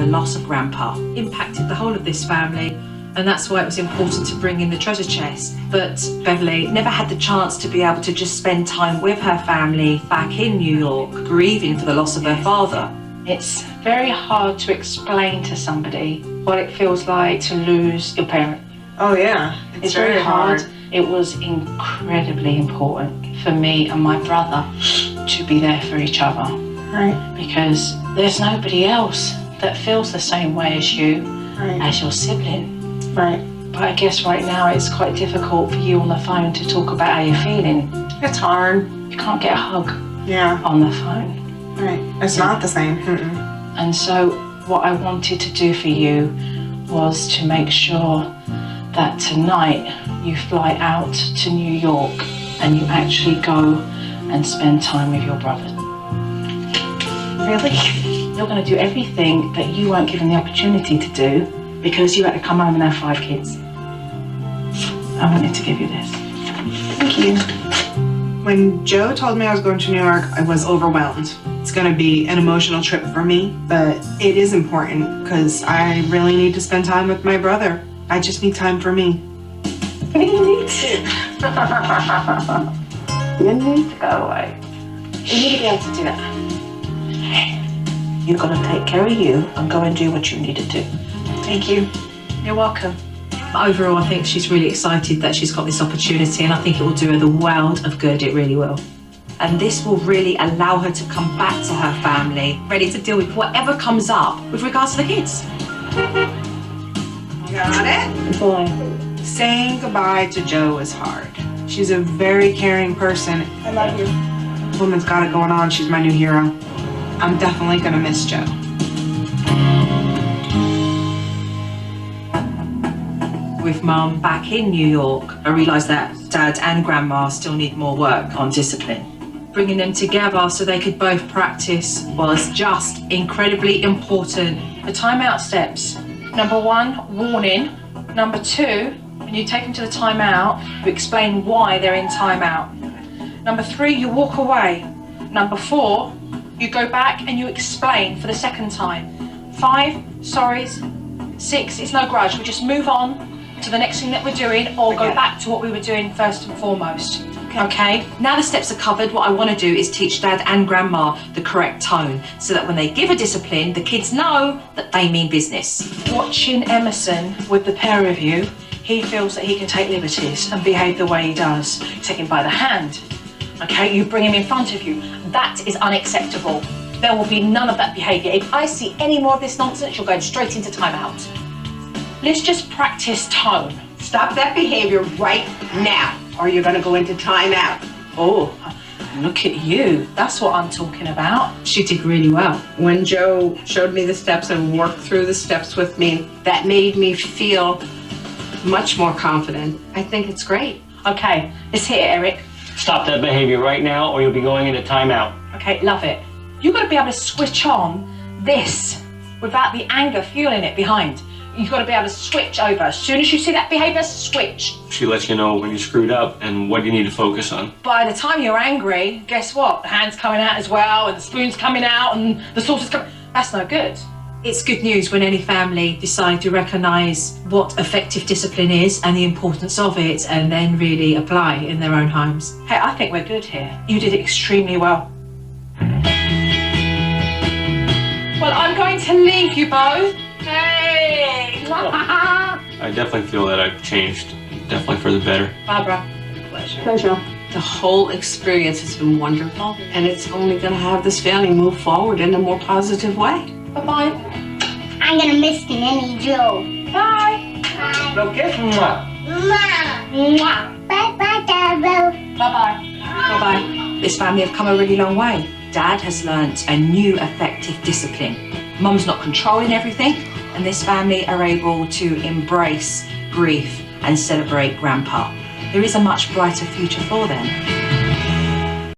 the loss of Grandpa impacted the whole of this family, and that's why it was important to bring in the treasure chest. But Beverly never had the chance to be able to just spend time with her family back in New York, grieving for the loss of her father. It's very hard to explain to somebody what it feels like to lose your parent. Oh yeah, it's very hard. It was incredibly important for me and my brother to be there for each other. Right. Because there's nobody else that feels the same way as you, Right. as your sibling. Right. But I guess right now it's quite difficult for you on the phone to talk about how you're feeling. It's hard. You can't get a hug Yeah. on the phone. Right. It's not the same. And so what I wanted to do for you was to make sure that tonight you fly out to New York and you actually go and spend time with your brother. Really? You're going to do everything that you weren't given the opportunity to do because you had to come home and have 5 kids. I wanted to give you this. Thank you. When Joe told me I was going to New York, I was overwhelmed. It's going to be an emotional trip for me, but it is important because I really need to spend time with my brother. I just need time for me. You need to. You need to go away. You need to be able to do that. You've got to take care of you and go and do what you need to do. Thank you. You're welcome. Overall, I think she's really excited that she's got this opportunity, and I think it will do her the world of good. It really will. And this will really allow her to come back to her family, ready to deal with whatever comes up with regards to the kids. Got it? Boy. Saying goodbye to Joe is hard. She's a very caring person. I love you. Woman's got it going on. She's my new hero. I'm definitely gonna miss Joe. With Mum back in New York, I realised that Dad and Grandma still need more work on discipline. Bringing them together so they could both practice was just incredibly important. The timeout steps. Number 1, warning. Number 2, when you take them to the timeout, you explain why they're in timeout. Number 3, you walk away. Number 4, you go back and you explain for the second time. 5, sorries. 6, it's no grudge. We just move on to the next thing that we're doing, or go back to what we were doing first and foremost. Okay? Now the steps are covered, what I want to do is teach Dad and Grandma the correct tone, so that when they give a discipline, the kids know that they mean business. Watching Emerson with the pair of you, he feels that he can take liberties and behave the way he does. Take him by the hand. Okay? You bring him in front of you. That is unacceptable. There will be none of that behaviour. If I see any more of this nonsense, you're going straight into timeout. Let's just practice tone. Stop that behavior right now, or you're gonna go into timeout. Oh, look at you. That's what I'm talking about. She did really well. When Joe showed me the steps and worked through the steps with me, that made me feel much more confident. I think it's great. Okay, let's hit it, Eric. Stop that behavior right now, or you'll be going into timeout. Okay, love it. You've got to be able to switch on this without the anger fueling it behind. You've got to be able to switch over. As soon as you see that behavior, switch. She lets you know when you screwed up and what you need to focus on. By the time you're angry, guess what? The hand's coming out as well, and the spoon's coming out, and the sauce is coming. That's no good. It's good news when any family decide to recognise what effective discipline is and the importance of it, and then really apply in their own homes. Hey, I think we're good here. You did extremely well. Well, I'm going to leave you both. Hey! I definitely feel that I've changed, definitely for the better. Barbara. Pleasure. The whole experience has been wonderful, and it's only gonna have this family move forward in a more positive way. Bye-bye. I'm gonna miss Nanny Joe. Bye. Bye. No kiss from what? Mwah. Bye-bye, Darbo. Bye-bye. Bye-bye. This family have come a really long way. Dad has learnt a new effective discipline. Mum's not controlling everything, and this family are able to embrace grief and celebrate Grandpa. There is a much brighter future for them.